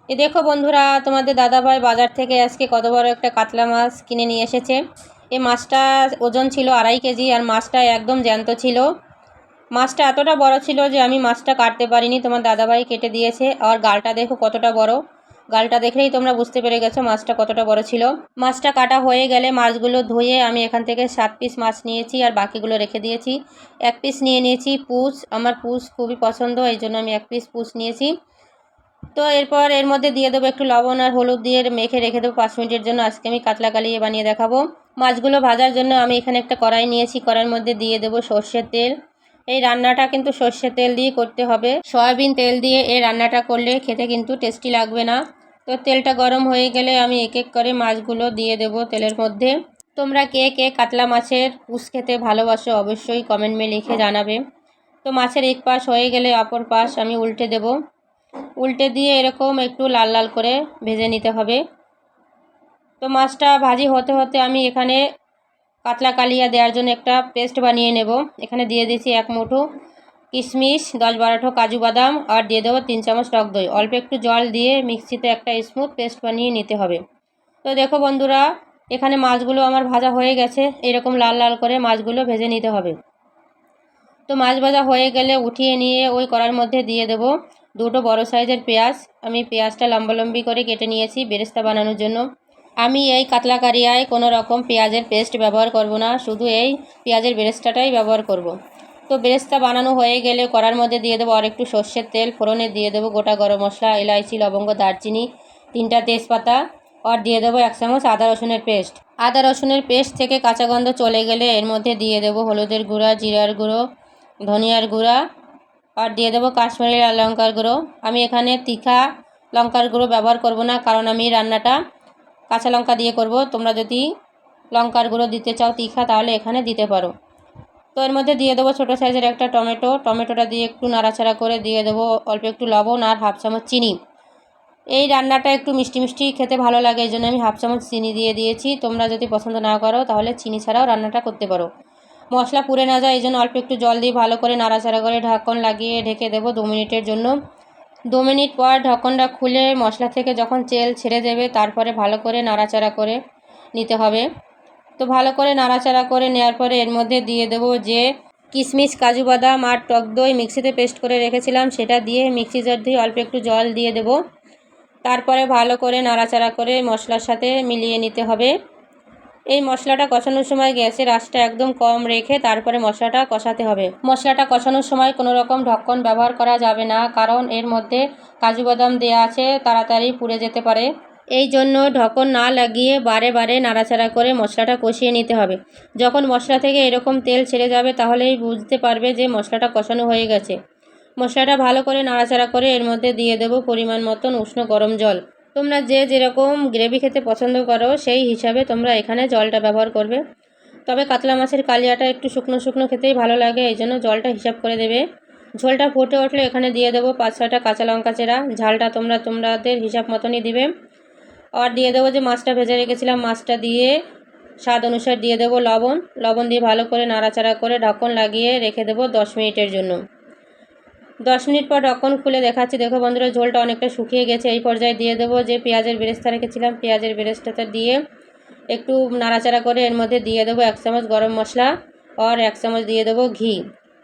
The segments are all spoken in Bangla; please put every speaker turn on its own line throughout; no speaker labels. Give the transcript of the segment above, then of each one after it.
দেখো বন্ধুরা, তোমাদের দাদাভাই বাজার থেকে আজকে কত বড় একটা কাতলা মাছ কিনে নিয়ে এসেছে। এই মাছটা ওজন ছিল 2.5 কেজি আর মাছটা একদম জ্যান্ত ছিল। মাছটা এতটা বড় ছিল যে আমি মাছটা কাটতে পারিনি, তোমার দাদাভাই কেটে দিয়েছে। আর গালটা দেখো কতটা বড়, গালটা দেখলেই তোমরা বুঝতে পেরে গেছো মাছটা কতটা বড় ছিল। মাছটা কাটা হয়ে গেলে মাছগুলো ধুয়ে আমি এখান থেকে 7 পিস মাছ নিয়েছি আর বাকিগুলো রেখে দিয়েছি। 1 পিস নিয়ে নিয়েছি পুঁচ, আমার পুঁচ খুবই পছন্দ, এই জন্য আমি 1 পিস পুঁচ নিয়েছি। তো এরপর এর মধ্যে দিয়ে দেবো একটু লবণ আর হলুদ দিয়ে মেখে রেখে দেবো 5 মিনিটের জন্য। আজকে আমি কাতলা কালিয়ে বানিয়ে দেখাবো। মাছগুলো ভাজার জন্য আমি এখানে একটা কড়াই নিয়েছি, কড়াইয়ের মধ্যে দিয়ে দেবো সর্ষের তেল। এই রান্নাটা কিন্তু সর্ষের তেল দিয়ে করতে হবে, সয়াবিন তেল দিয়ে এই রান্নাটা করলে খেতে কিন্তু টেস্টি লাগবে না। তো তেলটা গরম হয়ে গেলে আমি এক এক করে মাছগুলো দিয়ে দেবো তেলের মধ্যে। তোমরা কে কে কাতলা মাছের পুঁচ খেতে ভালোবাসো অবশ্যই কমেন্টে লিখে জানাবে। তো মাছের এক পাশ হয়ে গেলে অপর পাশ আমি উল্টে দেব। উল্টে দিয়ে এরকম একটু লাল লাল করে ভেজে নিতে হবে। তো মাছটা ভাজি হতে হতে আমি এখানে কাতলা কালিয়া দেওয়ার জন্য একটা পেস্ট বানিয়ে নেব। এখানে দিয়ে দিয়েছি 1 মুঠো কিশমিশ, 10-12টো কাজু বাদাম আর দিয়ে দেবো 3 চামচ টক দই। অল্প একটু জল দিয়ে মিক্সিতে একটা স্মুথ পেস্ট বানিয়ে নিতে হবে। তো দেখো বন্ধুরা, এখানে মাছগুলো আমার ভাজা হয়ে গেছে, এরকম লাল লাল করে মাছগুলো ভেজে নিতে হবে। তো মাছ ভাজা হয়ে গেলে উঠিয়ে নিয়ে ওই কড়ার মধ্যে দিয়ে দেব 2টো বড় সাইজের পেঁয়াজ। আমি পেঁয়াজটা লম্বালম্বি করে কেটে নিয়েছি বেরেস্তা বানানোর জন্য। আমি এই কাতলা কারিয়ায় কোনো রকম পেঁয়াজের পেস্ট ব্যবহার করব না, শুধু এই পেঁয়াজের বেরেস্তাটাই ব্যবহার করব। তো বেরেস্তা বানানো হয়ে গেলে কড়ার মধ্যে দিয়ে দেবো আর একটু সর্ষের তেল, ফোড়নে দিয়ে দেবো গোটা গরম মশলা, এলাইচি, লবঙ্গ, দারচিনি, 3টা তেজপাতা আর দিয়ে দেবো 1 চামচ আদা রসুনের পেস্ট। আদা রসুনের পেস্ট থেকে কাঁচা গন্ধ চলে গেলে এর মধ্যে দিয়ে দেবো হলুদের গুঁড়া, জিরার গুঁড়ো, ধনিয়ার গুঁড়া আর দিয়ে দেবো কাশ্মীরি লাল লঙ্কার গুঁড়ো। আমি এখানে তিখা লঙ্কার গুঁড়ো ব্যবহার করব না, কারণ আমি রান্নাটা কাঁচা লঙ্কা দিয়ে করব। তোমরা যদি লঙ্কার গুঁড়ো দিতে চাও তিখা তাহলে এখানে দিতে পারো। তো এর মধ্যে দিয়ে দেবো ছোটো সাইজের একটা টমেটো, টমেটোটা দিয়ে একটু নাড়াচাড়া করে দিয়ে দেবো অল্প একটু লবণ আর 1/2 চামচ চিনি। এই রান্নাটা একটু মিষ্টি মিষ্টি খেতে ভালো লাগে, এই জন্য আমি 1/2 চামচ চিনি দিয়ে দিয়েছি। তোমরা যদি পছন্দ না করো তাহলে চিনি ছাড়াও রান্নাটা করতে পারো। মশলা পুড়ে না যায় এই জন্য অল্প একটু জল দিয়ে ভালো করে নাড়াচাড়া করে ঢাকন লাগিয়ে ঢেকে দেবো 2 মিনিটের জন্য। 2 মিনিট পর ঢাকনটা খুলে মশলা থেকে যখন তেল ছেড়ে দেবে তারপরে ভালো করে নাড়াচাড়া করে নিতে হবে। তো ভালো করে নাড়াচাড়া করে নেওয়ার পরে এর মধ্যে দিয়ে দেবো যে কিশমিশ, কাজু বাদাম আর টক দই মিক্সিতে পেস্ট করে রেখেছিলাম, সেটা দিয়ে মিক্সি জার দিয়ে অল্প একটু জল দিয়ে দেবো। তারপরে ভালো করে নাড়াচাড়া করে মশলার সাথে মিলিয়ে নিতে হবে। এই মশলাটা কষানোর সময় গ্যাসের আঁচটা একদম কম রেখে তারপরে মশলাটা কষাতে হবে। মশলাটা কষানোর সময় কোনো রকম ঢক্কন ব্যবহার করা যাবে না, কারণ এর মধ্যে কাজু বাদাম দেওয়া আছে, তাড়াতাড়ি পুড়ে যেতে পারে। এই জন্য ঢক্কন না লাগিয়ে বারে বারে নাড়াচাড়া করে মশলাটা কষিয়ে নিতে হবে। যখন মশলা থেকে এরকম তেল ছেড়ে যাবে তাহলেই বুঝতে পারবে যে মশলাটা কষানো হয়ে গেছে। মশলাটা ভালো করে নাড়াচাড়া করে এর মধ্যে দিয়ে দেবো পরিমাণ মতন উষ্ণ গরম জল। তোমরা যে যেরকম গ্রেভি খেতে পছন্দ করো সেই হিসাবে তোমরা এখানে জলটা ব্যবহার করবে। তবে কাতলা মাছের কালিয়াটা একটু শুকনো শুকনো খেতেই ভালো লাগে, এই জন্য জলটা হিসাব করে দেবে। ঝোলটা ফুটে উঠলে এখানে দিয়ে দেবো 5-6টা কাঁচা লঙ্কা চেরা, ঝালটা তোমরা তোমাদের হিসাব মতনই দিবে। আর দিয়ে দেবো যে মাছটা ভেজে রেখেছিলাম, মাছটা দিয়ে স্বাদ অনুসারে দিয়ে দেবো লবণ। লবণ দিয়ে ভালো করে নাড়াচাড়া করে ঢাকন লাগিয়ে রেখে দেবো 10 মিনিটের জন্য। 10 মিনিট পর ঢাকন খুলে দেখাচ্ছি। দেখো বন্ধুরা, ঝোলটা অনেকটা শুকিয়ে গেছে। এই পর্যায়ে দিয়ে দেবো যে পেঁয়াজের বেরেস্তা রেখেছিলাম, পেঁয়াজের বেরেস্তাটা দিয়ে একটু নাড়াচাড়া করে এর মধ্যে দিয়ে দেবো 1 চামচ গরম মশলা আর 1 চামচ দিয়ে দেবো ঘি।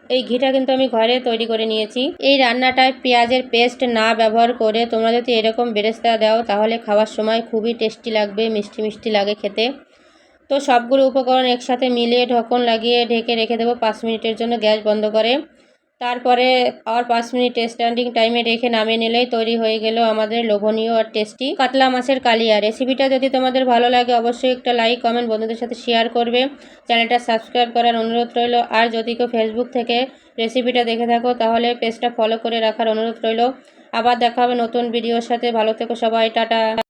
এই ঘিটা কিন্তু আমি ঘরে তৈরি করে নিয়েছি। এই রান্নাটায় পেঁয়াজের পেস্ট না ব্যবহার করে তোমরা যদি এরকম বেরেস্তা দাও তাহলে খাওয়ার সময় খুবই টেস্টি লাগবে, মিষ্টি মিষ্টি লাগে খেতে। তো সবগুলো উপকরণ একসাথে মিলিয়ে ঢাকন লাগিয়ে ঢেকে রেখে দেবো 5 মিনিটের জন্য গ্যাস বন্ধ করে। তারপরে আর 5 মিনিট স্ট্যান্ডিং টাইমে রেখে নামিয়ে নিলেই তৈরি হয়ে গেল আমাদের লোভনীয় আর টেস্টি কাতলা মাছের কালিয়া। রেসিপিটা যদি তোমাদের ভালো লাগে অবশ্যই একটা লাইক, কমেন্ট, বন্ধুদের সাথে শেয়ার করবে। চ্যানেলটা সাবস্ক্রাইব করার অনুরোধ রইল। আর যদি কেউ ফেসবুক থেকে রেসিপিটা দেখে থাকো তাহলে পেজটা ফলো করে রাখার অনুরোধ রইল। আবার দেখা হবে নতুন ভিডিওর সাথে। ভালো থেকো সবাই, টাটা।